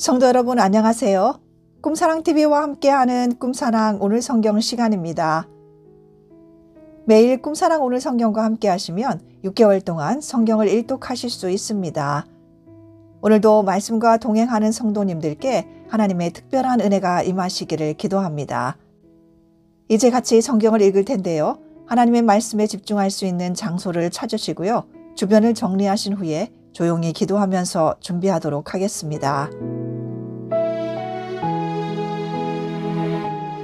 성도 여러분 안녕하세요. 꿈사랑TV와 함께하는 꿈사랑 오늘 성경 시간입니다. 매일 꿈사랑 오늘 성경과 함께 하시면 6개월 동안 성경을 일독하실 수 있습니다. 오늘도 말씀과 동행하는 성도님들께 하나님의 특별한 은혜가 임하시기를 기도합니다. 이제 같이 성경을 읽을 텐데요. 하나님의 말씀에 집중할 수 있는 장소를 찾으시고요. 주변을 정리하신 후에 조용히 기도하면서 준비하도록 하겠습니다.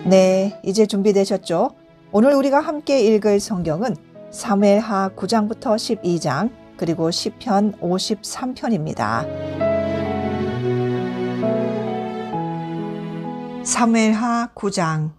네, 이제 준비되셨죠? 오늘 우리가 함께 읽을 성경은 사무엘하 9장부터 12장 그리고 시편 53편입니다. 사무엘하 9장.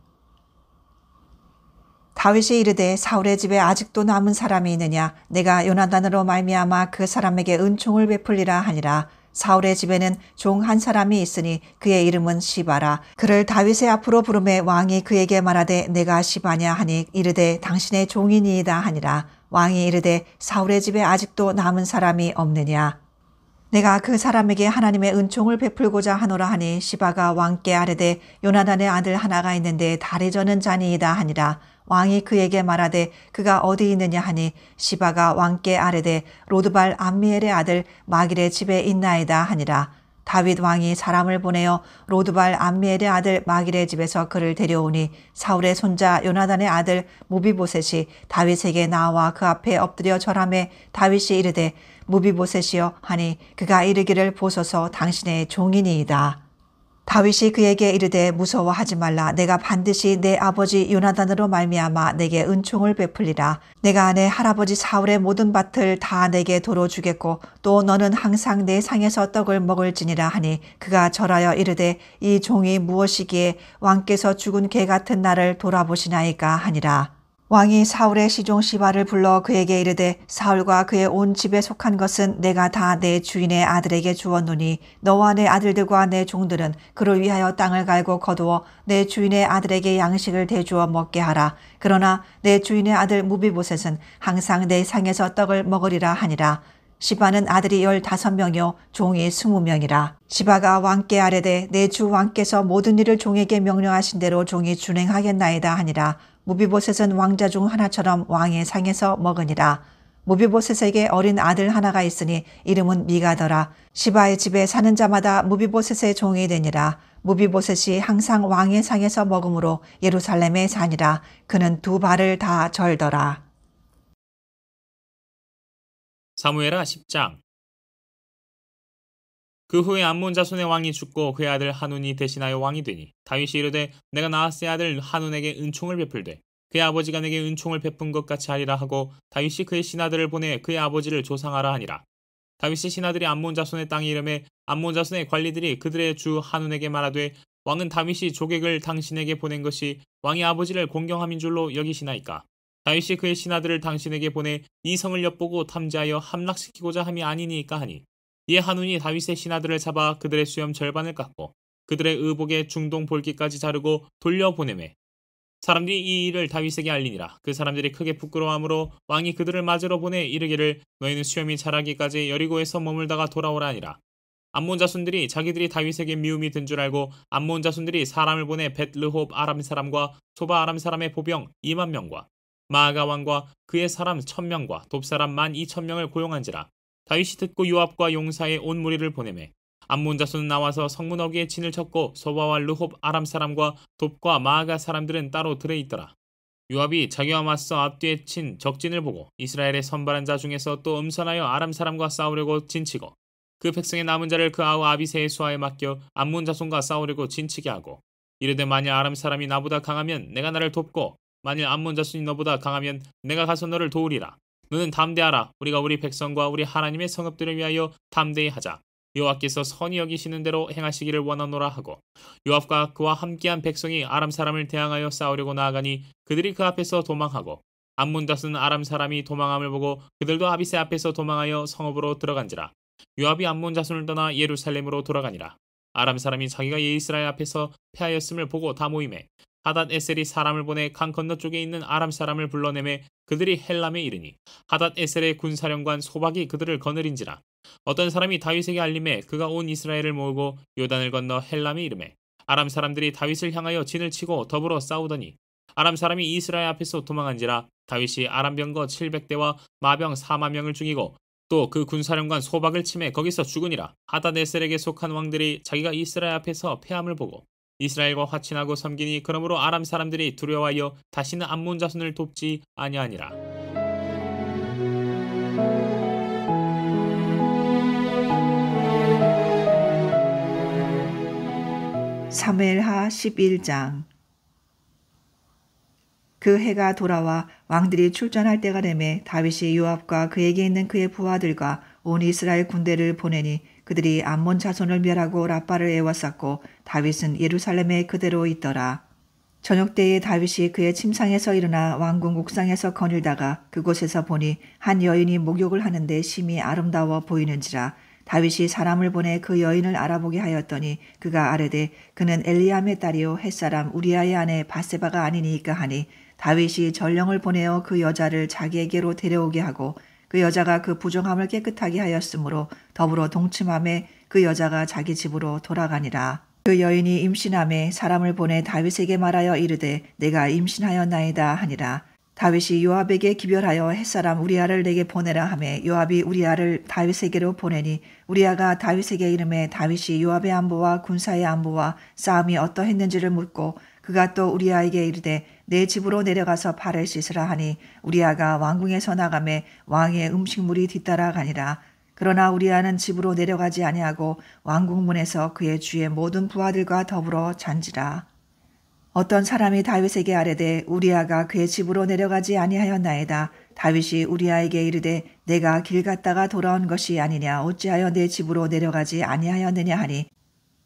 다윗이 이르되 사울의 집에 아직도 남은 사람이 있느냐? 내가 요나단으로 말미암아 그 사람에게 은총을 베풀리라 하니라. 사울의 집에는 종 한 사람이 있으니 그의 이름은 시바라. 그를 다윗의 앞으로 부르매 왕이 그에게 말하되 내가 시바냐 하니 이르되 당신의 종이니이다 하니라. 왕이 이르되 사울의 집에 아직도 남은 사람이 없느냐? 내가 그 사람에게 하나님의 은총을 베풀고자 하노라 하니 시바가 왕께 아뢰되 요나단의 아들 하나가 있는데 다리 저는 자니이다 하니라. 왕이 그에게 말하되 그가 어디 있느냐 하니 시바가 왕께 아뢰되 로드발 암미엘의 아들 마길의 집에 있나이다 하니라. 다윗 왕이 사람을 보내어 로드발 암미엘의 아들 마길의 집에서 그를 데려오니 사울의 손자 요나단의 아들 무비보셋이 다윗에게 나와 그 앞에 엎드려 절하매 다윗이 이르되 무비보셋이여 하니 그가 이르기를 보소서 당신의 종이니이다. 다윗이 그에게 이르되 무서워하지 말라. 내가 반드시 내 아버지 요나단으로 말미암아 내게 은총을 베풀리라. 내가 내 할아버지 사울의 모든 밭을 다 내게 도로 주겠고 또 너는 항상 내 상에서 떡을 먹을지니라 하니 그가 절하여 이르되 이 종이 무엇이기에 왕께서 죽은 개 같은 나를 돌아보시나이까 하니라. 왕이 사울의 시종 시바를 불러 그에게 이르되 사울과 그의 온 집에 속한 것은 내가 다 내 주인의 아들에게 주었노니 너와 내 아들들과 내 종들은 그를 위하여 땅을 갈고 거두어 내 주인의 아들에게 양식을 대주어 먹게 하라. 그러나 내 주인의 아들 무비보셋은 항상 내 상에서 떡을 먹으리라 하니라. 시바는 아들이 15명이요 종이 20명이라. 시바가 왕께 아뢰되 내 주 왕께서 모든 일을 종에게 명령하신 대로 종이 준행하겠나이다 하니라. 무비보셋은 왕자 중 하나처럼 왕의 상에서 먹으니라. 무비보셋에게 어린 아들 하나가 있으니 이름은 미가더라. 시바의 집에 사는 자마다 무비보셋의 종이 되니라. 무비보셋이 항상 왕의 상에서 먹으므로 예루살렘에 사니라. 그는 두 발을 다 절더라. 사무엘하 10장. 그 후에 암몬 자손의 왕이 죽고 그의 아들 하눈이 대신하여 왕이 되니 다윗이 이르되 내가 나하스의 아들 하눈에게 은총을 베풀되 그의 아버지가 내게 은총을 베푼 것 같이 하리라 하고 다윗이 그의 신하들을 보내 그의 아버지를 조상하라 하니라. 다윗의 신하들이 암몬 자손의 땅에 이르매 암몬 자손의 관리들이 그들의 주 하눈에게 말하되 왕은 다윗이 조객을 당신에게 보낸 것이 왕의 아버지를 공경함인 줄로 여기시나이까? 다윗이 그의 신하들을 당신에게 보내 이 성을 엿보고 탐지하여 함락시키고자 함이 아니니까 하니 이에 하눈이 다윗의 신하들을 잡아 그들의 수염 절반을 깎고 그들의 의복의 중동 볼기까지 자르고 돌려보내매 사람들이 이 일을 다윗에게 알리니라. 그 사람들이 크게 부끄러워하므로 왕이 그들을 맞으러 보내 이르기를 너희는 수염이 자라기까지 여리고에서 머물다가 돌아오라 하니라. 암몬 자손들이 자기들이 다윗에게 미움이 든 줄 알고 암몬 자손들이 사람을 보내 벳르홉 아람 사람과 소바 아람 사람의 보병 2만 명과 마아가 왕과 그의 사람 1000명과 돕사람 12,000명을 고용한지라. 다윗이 듣고 요압과 용사의 온 무리를 보내매 암몬 자손은 나와서 성문 어귀에 진을 쳤고 소바와 르홉 아람 사람과 돕과 마아가 사람들은 따로 들에 있더라. 요압이 자기와 맞서 앞뒤에 친 적진을 보고 이스라엘의 선발한 자 중에서 또 음선하여 아람 사람과 싸우려고 진치고 그 백성의 남은 자를 그 아우 아비새의 수하에 맡겨 암몬 자손과 싸우려고 진치게 하고 이르되 만일 아람 사람이 나보다 강하면 내가 나를 돕고 만일 암몬 자손이 너보다 강하면 내가 가서 너를 도우리라. 너는 담대하라. 우리가 우리 백성과 우리 하나님의 성읍들을 위하여 담대히 하자. 여호와께서 선히 여기시는 대로 행하시기를 원하노라 하고 요압과 그와 함께한 백성이 아람 사람을 대항하여 싸우려고 나아가니 그들이 그 앞에서 도망하고 암몬 자손은 아람 사람이 도망함을 보고 그들도 아비새 앞에서 도망하여 성읍으로 들어간지라. 요압이 암몬 자손을 떠나 예루살렘으로 돌아가니라. 아람 사람이 자기가 이스라엘 앞에서 패하였음을 보고 다 모이매 하닷 에셀이 사람을 보내 강 건너쪽에 있는 아람 사람을 불러내매 그들이 헬람에 이르니 하닷 에셀의 군사령관 소박이 그들을 거느린지라. 어떤 사람이 다윗에게 알림해 그가 온 이스라엘을 모으고 요단을 건너 헬람에 이르매 아람 사람들이 다윗을 향하여 진을 치고 더불어 싸우더니 아람 사람이 이스라엘 앞에서 도망한지라 다윗이 아람 병거 700대와 마병 4만 명을 죽이고 또 그 군사령관 소박을 치매 거기서 죽으니라. 하다네셀에게 속한 왕들이 자기가 이스라엘 앞에서 패함을 보고 이스라엘과 화친하고 섬기니 그러므로 아람 사람들이 두려워하여 다시는 암몬 자손을 돕지 아니하니라. 사무엘하 11장. 그 해가 돌아와 왕들이 출전할 때가 되매 다윗이 요압과 그에게 있는 그의 부하들과 온 이스라엘 군대를 보내니 그들이 암몬 자손을 멸하고 라빠를 에워쌌고 다윗은 예루살렘에 그대로 있더라. 저녁 때에 다윗이 그의 침상에서 일어나 왕궁 옥상에서 거닐다가 그곳에서 보니 한 여인이 목욕을 하는데 심히 아름다워 보이는지라. 다윗이 사람을 보내 그 여인을 알아보게 하였더니 그가 아뢰되 그는 엘리암의 딸이요 햇사람 우리아의 아내 바세바가 아니니까 하니 다윗이 전령을 보내어 그 여자를 자기에게로 데려오게 하고 그 여자가 그 부정함을 깨끗하게 하였으므로 더불어 동침함에 그 여자가 자기 집으로 돌아가니라. 그 여인이 임신함에 사람을 보내 다윗에게 말하여 이르되 내가 임신하였나이다 하니라. 다윗이 요압에게 기별하여 햇사람 우리아를 내게 보내라 하매 요압이 우리아를 다윗에게로 보내니 우리아가 다윗에게 이르매 다윗이 요압의 안보와 군사의 안보와 싸움이 어떠했는지를 묻고 그가 또 우리아에게 이르되 내 집으로 내려가서 발을 씻으라 하니 우리아가 왕궁에서 나가매 왕의 음식물이 뒤따라가니라. 그러나 우리아는 집으로 내려가지 아니하고 왕궁문에서 그의 주의 모든 부하들과 더불어 잔지라. 어떤 사람이 다윗에게 아뢰되 우리아가 그의 집으로 내려가지 아니하였나이다. 다윗이 우리아에게 이르되 내가 길 갔다가 돌아온 것이 아니냐 어찌하여 내 집으로 내려가지 아니하였느냐 하니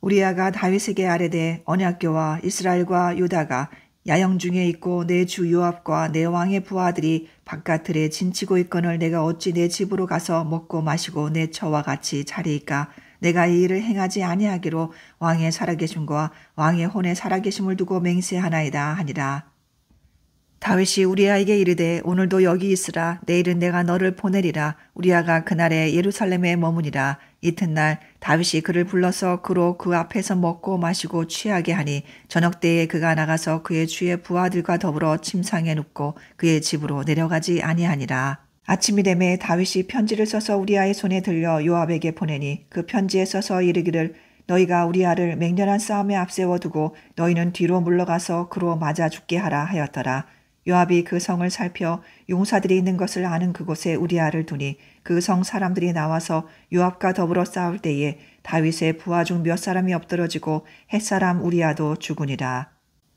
우리아가 다윗에게 아뢰되 언약궤와 이스라엘과 유다가 야영 중에 있고 내 주 요압과 내 왕의 부하들이 바깥들에 진치고 있거늘 내가 어찌 내 집으로 가서 먹고 마시고 내 처와 같이 자리이까. 내가 이 일을 행하지 아니하기로 왕의 살아계심과 왕의 혼의 살아계심을 두고 맹세하나이다 하니라. 다윗이 우리아에게 이르되 오늘도 여기 있으라. 내일은 내가 너를 보내리라. 우리아가 그날에 예루살렘에 머무니라. 이튿날 다윗이 그를 불러서 그로 그 앞에서 먹고 마시고 취하게 하니 저녁때에 그가 나가서 그의 주의 부하들과 더불어 침상에 눕고 그의 집으로 내려가지 아니하니라. 아침이 되매 다윗이 편지를 써서 우리아의 손에 들려 요압에게 보내니 그 편지에 써서 이르기를 너희가 우리아를 맹렬한 싸움에 앞세워 두고 너희는 뒤로 물러가서 그로 맞아 죽게 하라 하였더라. 요압이 그 성을 살펴 용사들이 있는 것을 아는 그곳에 우리아를 두니 그 성 사람들이 나와서 요압과 더불어 싸울 때에 다윗의 부하 중 몇 사람이 엎드러지고 햇사람 우리아도 죽으니라.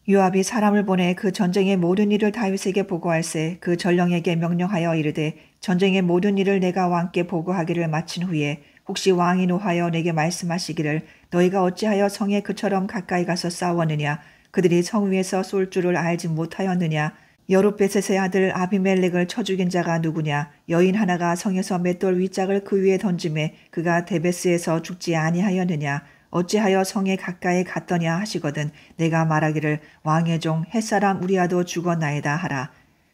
요압이 사람을 보내 그 전쟁의 모든 일을 다윗에게 보고할세 그 전령에게 명령하여 이르되 전쟁의 모든 일을 내가 왕께 보고하기를 마친 후에 혹시 왕이 노하여 내게 말씀하시기를 너희가 어찌하여 성에 그처럼 가까이 가서 싸웠느냐 그들이 성 위에서 쏠 줄을 알지 못하였느냐 여룻베셋의 아들 아비멜렉을 쳐 죽인 자가 누구냐 여인 하나가 성에서 맷돌 윗짝을 그 위에 던짐에 그가 데베스에서 죽지 아니하였느냐 어찌하여 성에 가까이 갔더냐 하시거든 내가 말하기를 왕의 종 햇사람 우리아도 죽었나이다 하라.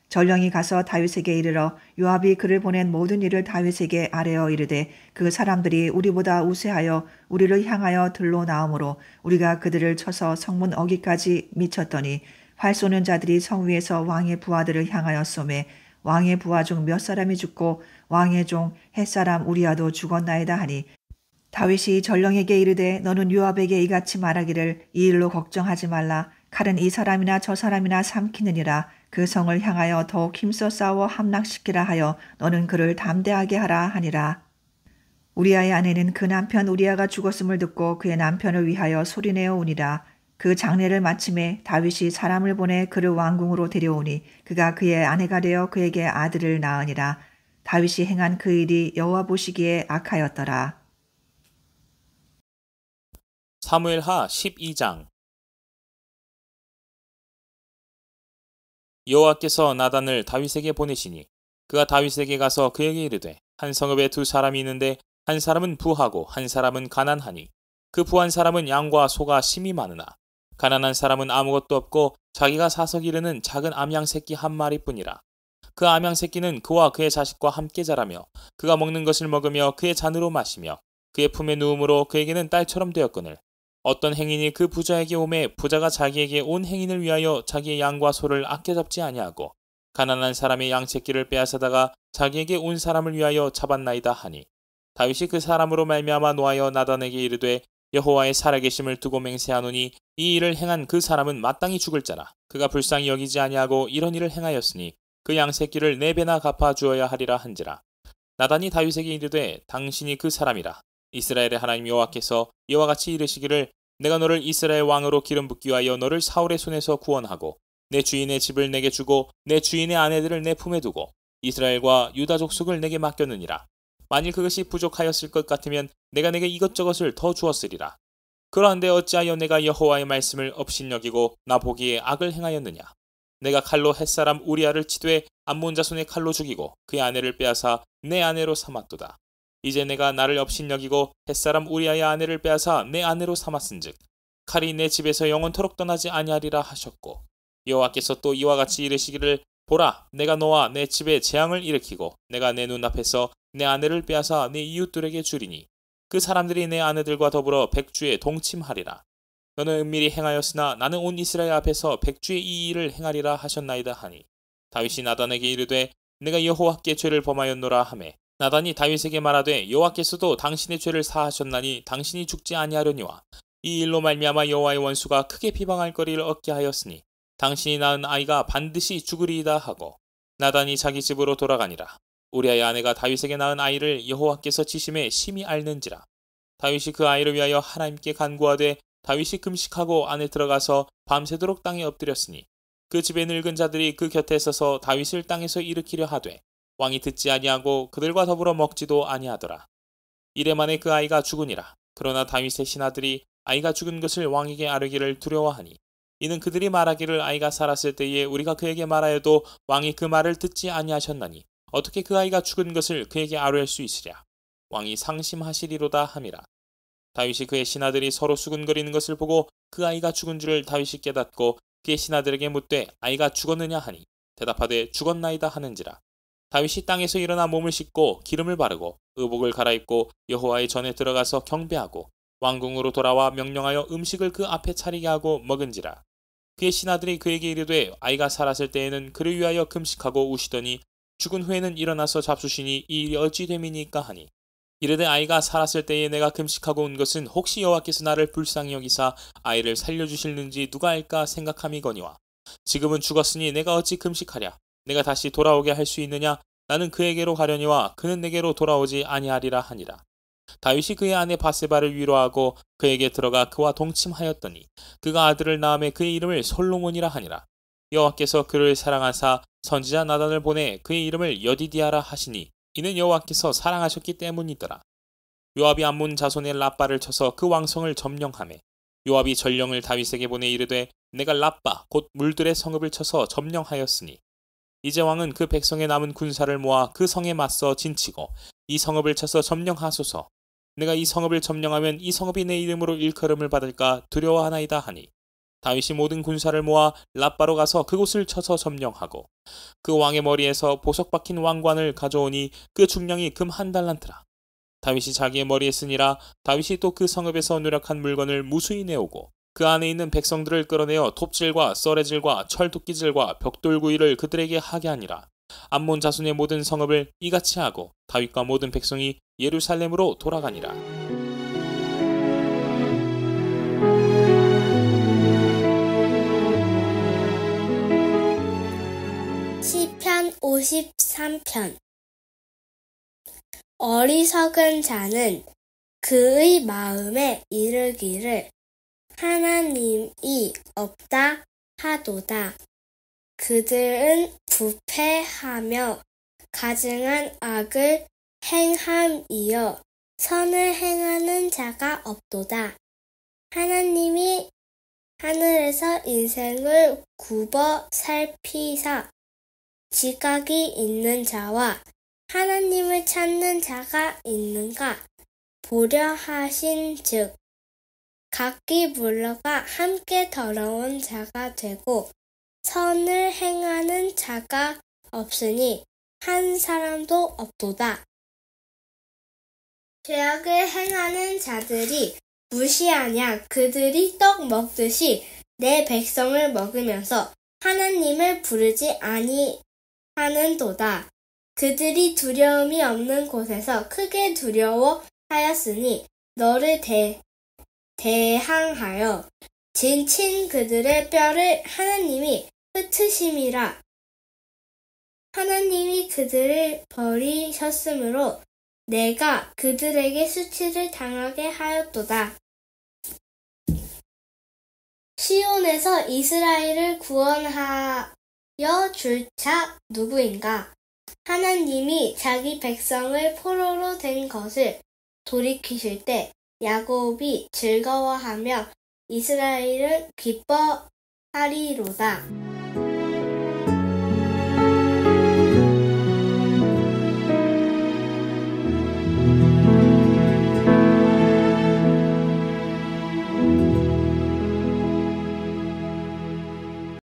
전령이 가서 다윗에게 이르러 요압이 그를 보낸 모든 일을 다윗에게 아뢰어 이르되 그 사람들이 우리보다 우세하여 우리를 향하여 들로 나오므로 우리가 그들을 쳐서 성문 어기까지 미쳤더니 활 쏘는 자들이 성 위에서 왕의 부하들을 향하여 쏘매 왕의 부하 중 몇 사람이 죽고 왕의 종 햇사람 우리아도 죽었나이다 하니 다윗이 전령에게 이르되 너는 요압에게 이같이 말하기를 이 일로 걱정하지 말라. 칼은 이 사람이나 저 사람이나 삼키느니라. 그 성을 향하여 더욱 힘써 싸워 함락시키라 하여 너는 그를 담대하게 하라 하니라. 우리아의 아내는 그 남편 우리아가 죽었음을 듣고 그의 남편을 위하여 소리내어 우니라. 그 장례를 마침에 다윗이 사람을 보내 그를 왕궁으로 데려오니 그가 그의 아내가 되어 그에게 아들을 낳으니라. 다윗이 행한 그 일이 여호와 보시기에 악하였더라. 사무엘하 12장. 여호와께서 나단을 다윗에게 보내시니 그가 다윗에게 가서 그에게 이르되 한 성읍에 두 사람이 있는데 한 사람은 부하고 한 사람은 가난하니 그 부한 사람은 양과 소가 심히 많으나 가난한 사람은 아무것도 없고 자기가 사서 기르는 작은 암양 새끼 한 마리뿐이라. 그 암양 새끼는 그와 그의 자식과 함께 자라며 그가 먹는 것을 먹으며 그의 잔으로 마시며 그의 품에 누움으로 그에게는 딸처럼 되었거늘 어떤 행인이 그 부자에게 오매 부자가 자기에게 온 행인을 위하여 자기의 양과 소를 아껴 잡지 아니하고 가난한 사람의 양 새끼를 빼앗아다가 자기에게 온 사람을 위하여 잡았나이다 하니 다윗이 그 사람으로 말미암아 노하여 나단에게 이르되 여호와의 살아계심을 두고 맹세하노니 이 일을 행한 그 사람은 마땅히 죽을 자라. 그가 불쌍히 여기지 아니하고 이런 일을 행하였으니 그 양 새끼를 4배나 갚아 주어야 하리라 한지라. 나단이 다윗에게 이르되 당신이 그 사람이라. 이스라엘의 하나님 여호와께서 이와 같이 이르시기를 내가 너를 이스라엘 왕으로 기름 붓기 위하여 너를 사울의 손에서 구원하고 내 주인의 집을 내게 주고 내 주인의 아내들을 내 품에 두고 이스라엘과 유다 족속을 내게 맡겼느니라. 만일 그것이 부족하였을 것 같으면 내가 내게 이것저것을 더 주었으리라. 그러한데 어찌하여 내가 여호와의 말씀을 업신여기고 나 보기에 악을 행하였느냐. 내가 칼로 햇사람 우리아를 치되 암몬 자손의 칼로 죽이고 그의 아내를 빼앗아 내 아내로 삼았도다. 이제 내가 나를 업신여기고 햇사람 우리아의 아내를 빼앗아 내 아내로 삼았은즉 칼이 내 집에서 영원토록 떠나지 아니하리라 하셨고 여호와께서 또 이와 같이 이르시기를 보라 내가 너와 내 집에 재앙을 일으키고 내가 내 눈앞에서 내 아내를 빼앗아 내 이웃들에게 주리니 그 사람들이 내 아내들과 더불어 백주에 동침하리라. 너는 은밀히 행하였으나 나는 온 이스라엘 앞에서 백주의 이 일을 행하리라 하셨나이다 하니 다윗이 나단에게 이르되 내가 여호와께 죄를 범하였노라 하매 나단이 다윗에게 말하되 여호와께서도 당신의 죄를 사하셨나니 당신이 죽지 아니하려니와 이 일로 말미암아 여호와의 원수가 크게 비방할 거리를 얻게 하였으니 당신이 낳은 아이가 반드시 죽으리이다 하고 나단이 자기 집으로 돌아가니라. 우리아의 아내가 다윗에게 낳은 아이를 여호와께서 지심에 심히 앓는지라. 다윗이 그 아이를 위하여 하나님께 간구하되 다윗이 금식하고 안에 들어가서 밤새도록 땅에 엎드렸으니 그 집에 늙은 자들이 그 곁에 서서 다윗을 땅에서 일으키려 하되 왕이 듣지 아니하고 그들과 더불어 먹지도 아니하더라. 이래 만에 그 아이가 죽으니라. 그러나 다윗의 신하들이 아이가 죽은 것을 왕에게 아뢰기를 두려워하니 이는 그들이 말하기를 아이가 살았을 때에 우리가 그에게 말하여도 왕이 그 말을 듣지 아니하셨나니 어떻게 그 아이가 죽은 것을 그에게 아뢰할 수 있으랴. 왕이 상심하시리로다 함이라. 다윗이 그의 신하들이 서로 수군거리는 것을 보고 그 아이가 죽은 줄을 다윗이 깨닫고 그의 신하들에게 묻되 아이가 죽었느냐 하니 대답하되 죽었나이다 하는지라. 다윗이 땅에서 일어나 몸을 씻고 기름을 바르고 의복을 갈아입고 여호와의 전에 들어가서 경배하고 왕궁으로 돌아와 명령하여 음식을 그 앞에 차리게 하고 먹은지라. 그의 신하들이 그에게 이르되 아이가 살았을 때에는 그를 위하여 금식하고 우시더니 죽은 후에는 일어나서 잡수시니 이 일이 어찌 됨이니까 하니 이르되 아이가 살았을 때에 내가 금식하고 온 것은 혹시 여호와께서 나를 불쌍히 여기사 아이를 살려주실는지 누가 알까 생각함이거니와 지금은 죽었으니 내가 어찌 금식하랴. 내가 다시 돌아오게 할 수 있느냐. 나는 그에게로 가려니와 그는 내게로 돌아오지 아니하리라 하니라. 다윗이 그의 아내 바세바를 위로하고 그에게 들어가 그와 동침하였더니 그가 아들을 낳음에 그의 이름을 솔로몬이라 하니라. 여호와께서 그를 사랑하사 선지자 나단을 보내 그의 이름을 여디디아라 하시니 이는 여호와께서 사랑하셨기 때문이더라. 요압이 암몬 자손의 라빠를 쳐서 그 왕성을 점령하매 요압이 전령을 다윗에게 보내 이르되 내가 라빠 곧 물들의 성읍을 쳐서 점령하였으니 이제 왕은 그 백성에 남은 군사를 모아 그 성에 맞서 진치고 이 성읍을 쳐서 점령하소서. 내가 이 성읍을 점령하면 이 성읍이 내 이름으로 일컬음을 받을까 두려워하나이다 하니 다윗이 모든 군사를 모아 라빠로 가서 그곳을 쳐서 점령하고 그 왕의 머리에서 보석 박힌 왕관을 가져오니 그 중량이 금 1달란트라. 다윗이 자기의 머리에 쓰니라. 다윗이 또 그 성읍에서 누락한 물건을 무수히 내오고 그 안에 있는 백성들을 끌어내어 톱질과 썰애질과 철도끼질과 벽돌구이를 그들에게 하게 하니라. 암몬 자손의 모든 성읍을 이같이 하고 다윗과 모든 백성이 예루살렘으로 돌아가니라. 시편 53편. 어리석은 자는 그의 마음에 이르기를 하나님이 없다 하도다. 그들은 부패하며 가증한 악을 행함이여 선을 행하는 자가 없도다. 하나님이 하늘에서 인생을 굽어 살피사 지각이 있는 자와 하나님을 찾는 자가 있는가 보려 하신즉 각기 물러가 함께 더러운 자가 되고 선을 행하는 자가 없으니 한 사람도 없도다. 죄악을 행하는 자들이 무시하냐 그들이 떡 먹듯이 내 백성을 먹으면서 하나님을 부르지 아니하는도다. 그들이 두려움이 없는 곳에서 크게 두려워하였으니 너를 대항하여 진친 그들의 뼈를 하나님이 흩으심이라. 하나님이 그들을 버리셨으므로 내가 그들에게 수치를 당하게 하였도다. 시온에서 이스라엘을 구원하여 줄 자 누구인가? 하나님이 자기 백성을 포로로 된 것을 돌이키실 때 야곱이 즐거워하며 이스라엘은 기뻐하리로다.